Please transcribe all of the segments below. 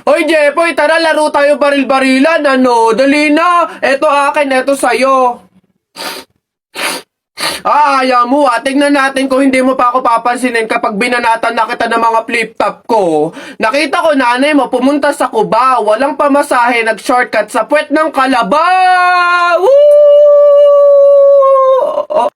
Hoy, Jepoy, tara laro tayo baril-barilan, ano? Dali na. Eto akin, eto sa'yo. Ayaw mo ah. Tignan natin kung hindi mo pa ako papansinin kapag binanatan na kita ng mga flip-top ko. Nakita ko nanay mo pumunta sa Cubao. Walang pamasahe, nag-shortcut sa puwet ng Kalabaw! Woo! Oh,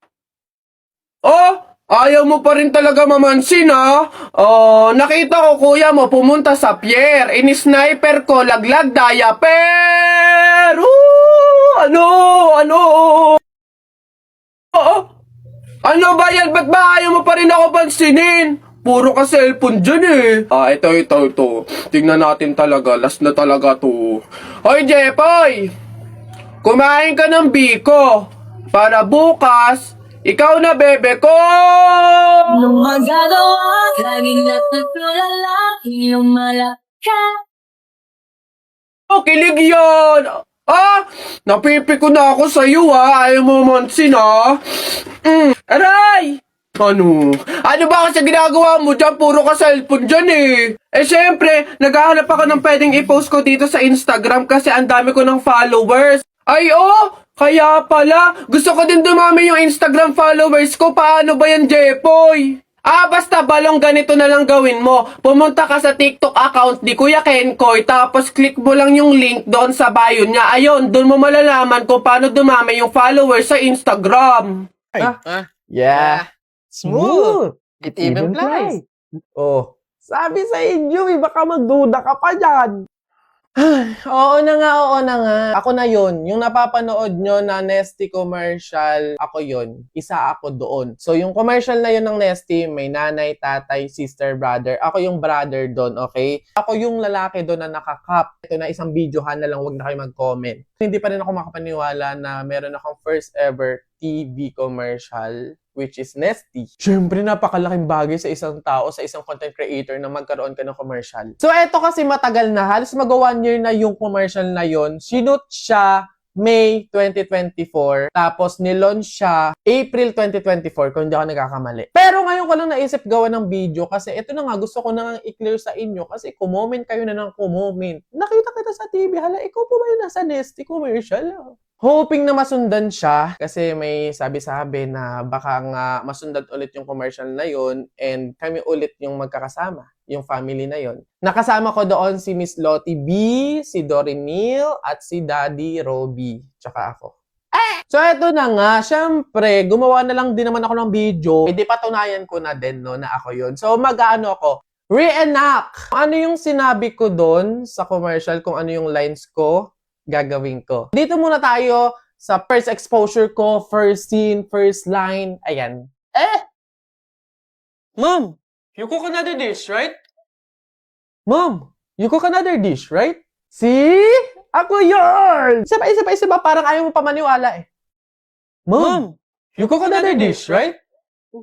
oh, ayaw mo pa rin talaga mamansin ah. Oh, nakita ko kuya mo pumunta sa pier. Ini-sniper ko, laglag diaper! Woo! Ano? Oh, ano ba yan? Ba't ba ayaw mo pa rin ako pansinin? Puro ka cellphone dyan eh. Ito. Tingnan natin talaga. Last na talaga to. Hoy, Jepoy! Kumain ka ng biko. Para bukas, ikaw na bebe ko! Nung magagawa, laging natutulala, iyong malaka. Oh, kilig yan! Napipiko na ako sa'yo ayaw mo mansin Aray! Ano ba kasi ginagawa mo dyan? Puro ka cellphone dyan eh. Syempre, naghahanap ako ng pwedeng i-post ko dito sa Instagram kasi ang dami ko ng followers. Ay, kaya pala. Gusto ko din dumami yung Instagram followers ko. Paano ba yan, Jepoy? Basta balong ganito na lang gawin mo. Pumunta ka sa TikTok account ni Kuya Kenkoy, tapos click mo lang yung link doon sa bio niya. Ayun, doon mo malalaman kung paano dumami yung followers sa Instagram. Yeah. Smooth. It even flies. Oh, sabi sa inyo, baka magduda ka pa dyan. Oo na nga. Ako na yun. Yung napapanood nyo na Nesty commercial, ako yun. Isa ako doon. So, yung commercial na yun ng Nesty, may nanay, tatay, sister, brother. Ako yung brother doon, okay? Ako yung lalaki doon na nakakap. Ito na isang videohan na lang, wag na kayo mag-comment. Hindi pa rin ako makapaniwala na meron akong first ever TV commercial, which is Nesty. Siyempre, napakalaking bagay sa isang tao, sa isang content creator na magkaroon ka ng commercial. So, eto kasi matagal na. Halos mag-1 year na yung commercial na yon. Sinut siya May 2024. Tapos, nilaunch siya April 2024, kung hindi ako nagkakamali. Pero ngayon ko lang naisip gawa ng video kasi ito na nga, gusto ko na nga i-clear sa inyo kasi kumoment kayo na ng kumoment. Nakita kita sa TV, hala, ikaw po ba yung nasa Nesty commercial? Hoping na masundan siya kasi may sabi-sabi na baka nga masundan ulit yung commercial na yon and kami ulit yung magkakasama, yung family na yon. Nakasama ko doon si Miss Lottie B, si Dory Neal, at si Daddy Roby, tsaka ako. So eto na nga, syempre, gumawa na lang din naman ako ng video. Hindi patunayan ko na din no, na ako yon. So mag-ano ako, reenact! Ano yung sinabi ko doon sa commercial, kung ano yung lines ko, gagawin ko. Dito muna tayo sa first exposure ko, first scene, first line. Ayan. Mom, you cook another dish, right? Mom, you cook another dish, right? See? Ako yun! Isa pa, parang ayaw mo pa maniwala eh. Mom, you cook another dish, right?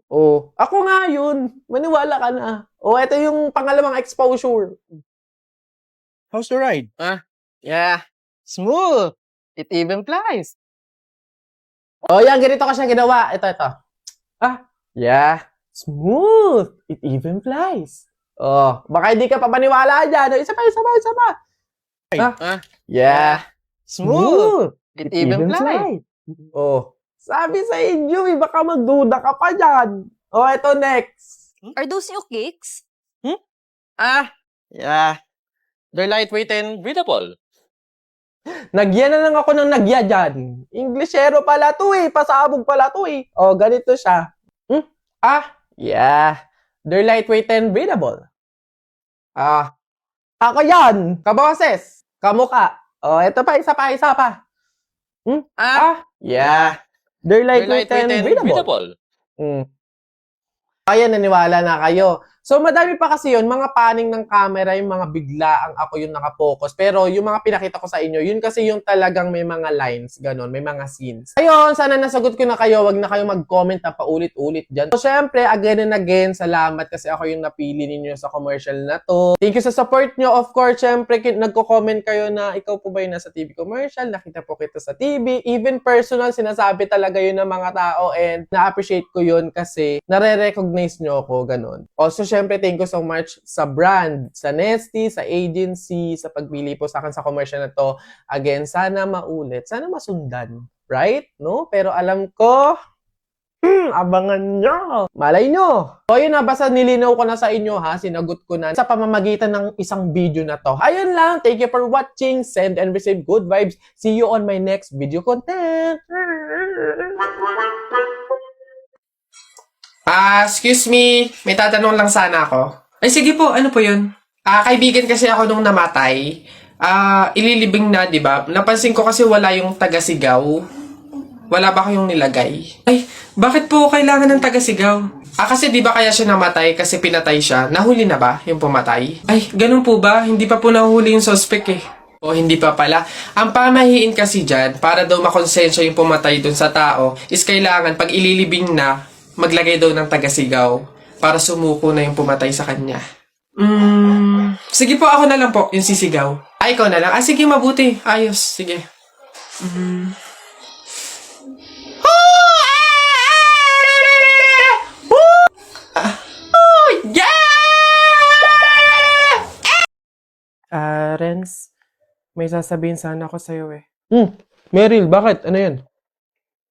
Oh, ako nga yun. Maniwala ka na. Oh, ito yung pangalawang exposure. How's the ride? Yeah. Smooth. It even flies. Oh, yan, ganito ko siya ginawa. Ito. Yeah. Smooth. It even flies. Oh, baka hindi ka pa maniwala dyan. Isa pa. Yeah. Smooth. It even flies. Oh, sabi sa inyo, baka magduda ka pa dyan. Oh, ito next. Are those new cakes? Yeah. They're lightweight and breathable. Nagyan na lang ako ng nagya dyan. Englishero pala to pasabog pala to Oh, ganito siya. Yeah. They're lightweight and breathable. Ako yan. Kaboses. Kamuka. Oh, ito pa, isa pa. Yeah. They're lightweight and breathable. Kaya naniwala na kayo. So, madami pa kasi yun, mga paning ng camera, yung mga biglaang ako yung nakapokus. Pero yung mga pinakita ko sa inyo, yun kasi yung talagang may mga lines, ganon, may mga scenes. Ayun, sana nasagot ko na kayo, wag na kayo mag-comment na paulit-ulit dyan. So, syempre, again and again, salamat kasi ako yung napili ninyo sa commercial na to. Thank you sa support nyo. Of course, syempre, nagko-comment kayo na ikaw po ba yung nasa TV commercial, nakita po kita sa TV. Even personal, sinasabi talaga yun ng mga tao and na-appreciate ko yun kasi nare-recognize nyo ako, ganon. Also, syempre, thank you so much sa brand, sa Nesty, sa agency, sa pagpili po sa akin sa commercial na to. Again, sana maulit, sana masundan. Right? No? Pero alam ko, abangan nyo. Malay nyo. So, yun na. Basta nilinaw ko na sa inyo, ha. Sinagot ko na sa pamamagitan ng isang video na to. Ayun lang. Thank you for watching. Send and receive good vibes. See you on my next video content. Excuse me. May tatanong lang sana ako. Ay, sige po. Ano po yun? Kaibigan kasi ako nung namatay. Ililibing na, di ba? Napansin ko kasi wala yung taga-sigaw. Wala ba kayong nilagay? Ay, bakit po kailangan ng taga-sigaw? Kasi di ba kaya siya namatay kasi pinatay siya? Nahuli na ba yung pumatay? Ay, ganun po ba? Hindi pa po nahuli yung suspect eh. O hindi pa pala. Ang pamahiin kasi dyan, para daw makonsensya yung pumatay dun sa tao, is kailangan pag ililibing na, maglagay daw ng taga-sigaw para sumuko na yung pumatay sa kanya. Sige po, ako na lang po, yung sisigaw. Ay, ikaw na lang. Sige, mabuti. Ayos, sige. Renz, may sasabihin sana ako sa'yo eh. Meryl, bakit? Ano yan?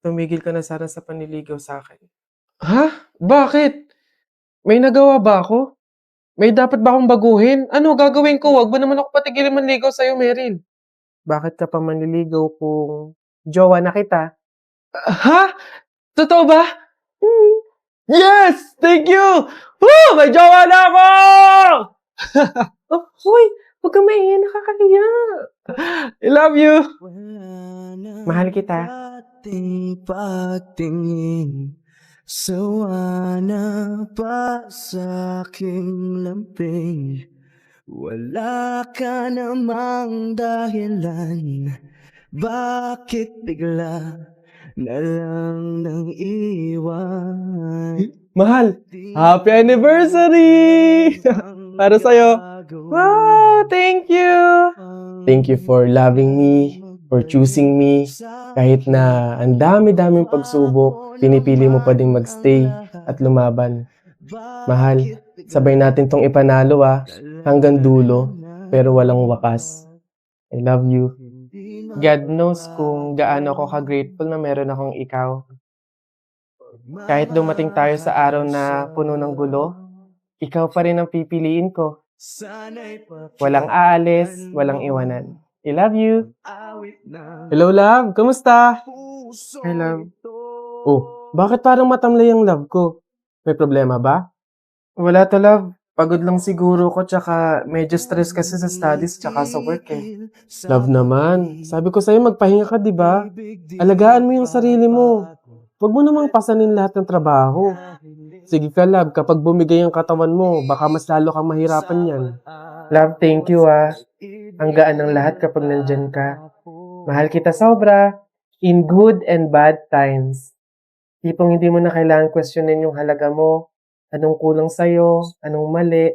Tumigil ka na sana sa panliligaw sa akin. Ha? Bakit? May nagawa ba ako? May dapat ba akong baguhin? Ano gagawin ko? Wag ba naman ako patigilin manligaw sa'yo, Meryl? Bakit ka pa manliligaw kung jowa na kita? Ha? Totoo ba? Yes! Thank you! Woo! May jowa na ako! Hoy! Huwag kang mahiya, nakakahiya. I love you. Mahal kita. Ating pagtingin, sawa na pa sa aking lambing. Wala ka namang dahilan, bakit bigla na lang nang iwan? Mahal, happy anniversary! Para sa'yo. Wow, thank you! Thank you for loving me, for choosing me. Kahit na ang dami-daming pagsubok, pinipili mo pa ding magstay at lumaban. Mahal, sabay natin tong ipanalo hanggang dulo, pero walang wakas. I love you. God knows kung gaano ako ka-grateful na meron akong ikaw. Kahit dumating tayo sa araw na puno ng gulo, ikaw pa rin ang pipiliin ko. Walang aalis, walang iwanan. I love you. Hello, love. Kamusta? Hi, love. Oh, bakit parang matamlay ang love ko? May problema ba? Wala to, love. Pagod lang siguro ko, tsaka medyo stress kasi sa studies tsaka sa work eh. Love naman. Sabi ko sa'yo, magpahinga ka, di ba? Alagaan mo yung sarili mo. Huwag mo namang pasanin lahat ng trabaho. Sige ka, love. Kapag bumigay ang katawan mo, baka mas lalo kang mahirapan yan. Love, thank you Ang gaan ng lahat kapag nandyan ka. Mahal kita sobra. In good and bad times. Tipong hindi mo na kailangan questionin yung halaga mo. Anong kulang sa'yo? Anong mali?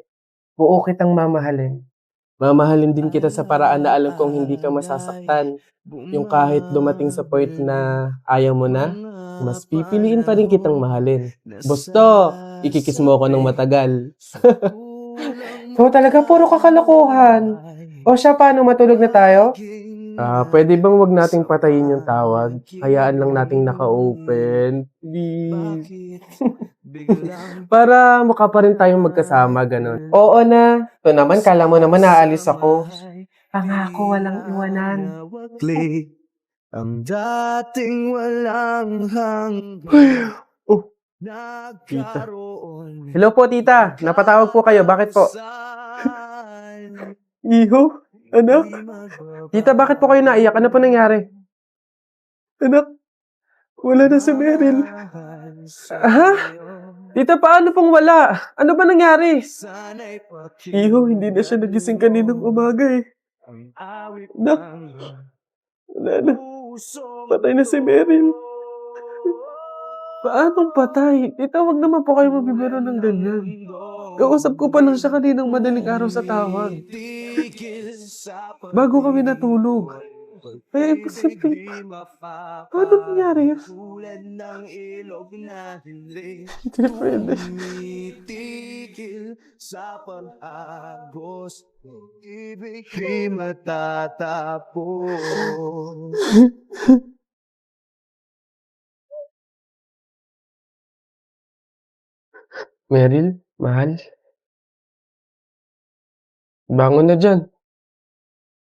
Buo kitang mamahalin. Mamahalin din kita sa paraan na alam kong hindi ka masasaktan. Yung kahit dumating sa point na ayaw mo na, mas pipiliin pa rin kitang mahalin. Gusto, ikikis mo ako ng matagal. So talaga, puro kakalokohan. O siya, paano matulog na tayo? Pwede bang wag nating patayin yung tawag? Hayaan lang nating naka-open. Please. Para mukha pa rin tayong magkasama, ganun. Oo na. Ito naman, kala mo naman naalis ako. Pangako, walang iwanan. Ang dating walang hanggan. Oh, tita. Hello po, tita. Napatawag po kayo. Bakit po? Iho? Anak? Tita, bakit po kayo naiyak? Ano po nangyari? Anak? Wala na si Meryl. Ha? Tita, paano pong wala? Ano ba nangyari? Iho, hindi na siya nagising kaninang umaga eh. Anak? Wala na. Patay na si Meryl. Paanong patay? Tita, wag naman po kayo magbibiro ng ganyan. Kausap ko pa lang siya kaninang madaling araw sa tawag. Bago kami natulog. Ay, Pag-ibig di Paano nangyari yun? Tulad ng ilog na dilim. Hindi na pwede. Tumitigil sa pag-agos. Pag-ibig di matatapos. Meryl, mahal. Bangon na dyan.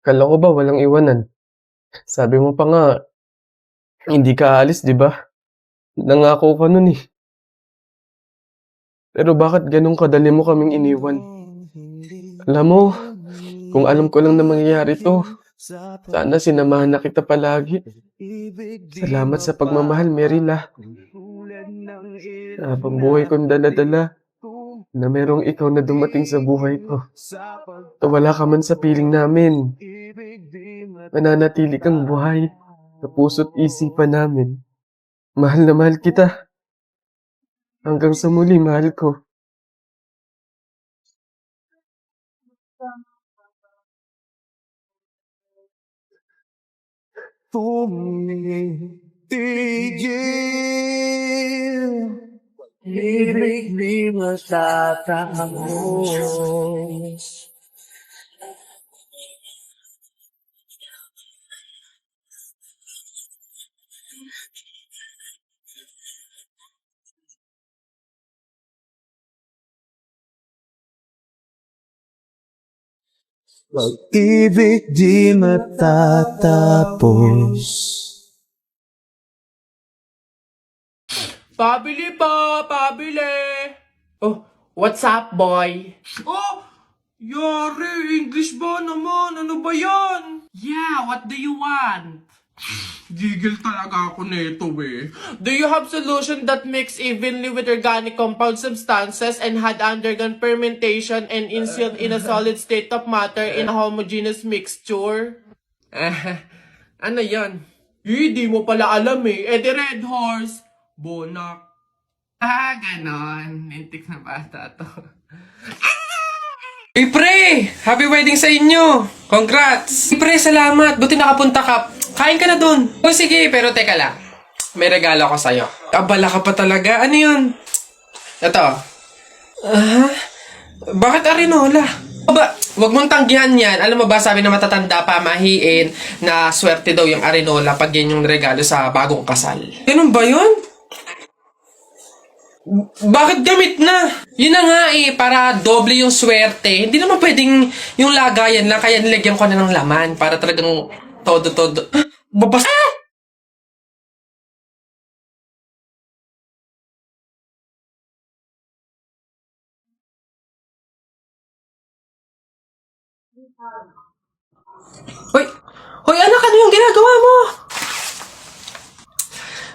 Kala ko ba walang iwanan? Sabi mo pa nga, hindi ka aalis, di ba? Nangako ka nun eh. Pero bakit ganun kadali mo kaming iniwan? Alam mo, kung alam ko lang na mangyayari to, sana sinamahan na kita palagi. Salamat sa pagmamahal, Meryl ah. Habang buhay kong dala-dala na merong ikaw na dumating sa buhay ko. Wala ka man sa piling namin. Mananatili kang buhay sa puso't isipan namin. Mahal na mahal kita. Hanggang sa muli, mahal ko. Tumitigil. Ibig di matatapos. Pag-ibig di matatapos. Pabili po! Pabili! Oh, what's up, boy? Oh! Yari, English ba naman? Ano ba yan? Yeah, what do you want? Gigil talaga ako nito eh. Do you have solution that mix evenly with organic compound substances and had undergone fermentation and instilled in a solid state of matter in a homogeneous mixture? Ano yan? Di mo pala alam eh. The Red Horse. Bonak. Ganon. Nintik na bata to. Hey, pre! Happy wedding sa inyo! Congrats! Hey, pre, salamat! Buti nakapunta ka. Kain ka na dun. O sige, pero teka lang. May regalo ako sa'yo. Abala ka pa talaga. Ano yun? Ito. Bakit arinola? Aba, wag mong tanggihan yan. Alam mo ba, sabi na matatanda pa, mahiin, na swerte daw yung arinola pag yan yung regalo sa bagong kasal. Ganun ba yun? Bakit gamit na? Yun na nga eh, para doble yung swerte. Hindi naman pwedeng yung lagayan lang, kaya nilagyan ko na ng laman para talagang todo-todo. Babas... Hoy! Hoy anak, ano yung ginagawa mo?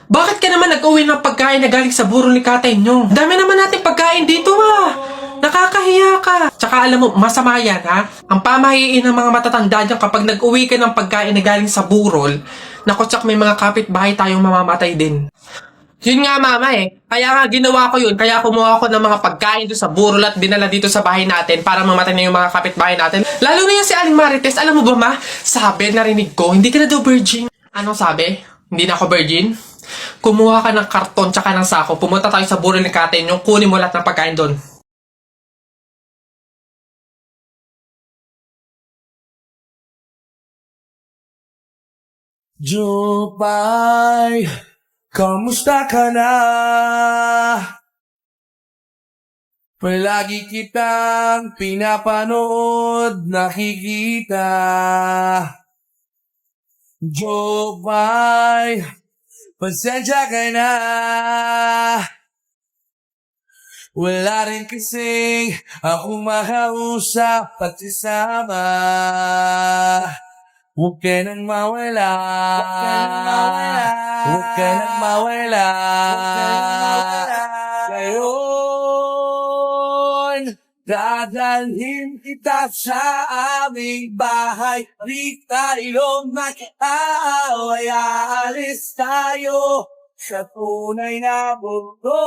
Bakit ka naman nag-uwi ng pagkain na galing sa burol ni tatay nyo? Dami naman nating pagkain dito ah! Nakakahiya ka! Tsaka alam mo, masama yan ha? Ang pamahiin ng mga matatanda dyan kapag nag-uwi ka ng pagkain na galing sa burol, naku tsak may mga kapitbahay tayong mamamatay din. Yun nga mama eh. Kaya nga ginawa ko yun. Kaya kumuha ko ng mga pagkain doon sa burol at dinala dito sa bahay natin para mamatay na yung mga kapitbahay natin. Lalo na yan si Aling Marites. Alam mo ba ma? Sabi, narinig ko, hindi ka na daw virgin. Anong sabi? Hindi na ako virgin? Kumuha ka ng karton tsaka ng sako. Pumunta tayo sa burol ni Kate nyo. Kunin mo lahat ng pagkain doon. Jupay, kamusta ka na? Palagi kitang pinapanood, nakikita. Jupay, pasensya ka na. Wala rin kasing ako makausap at isama. Huwag ka nang mawala. Huwag ka nang mawala. Ngayon, dadalhin kita sa aming bahay. Di tayo mag-aaway. Aalis tayo sa tunay na mundo.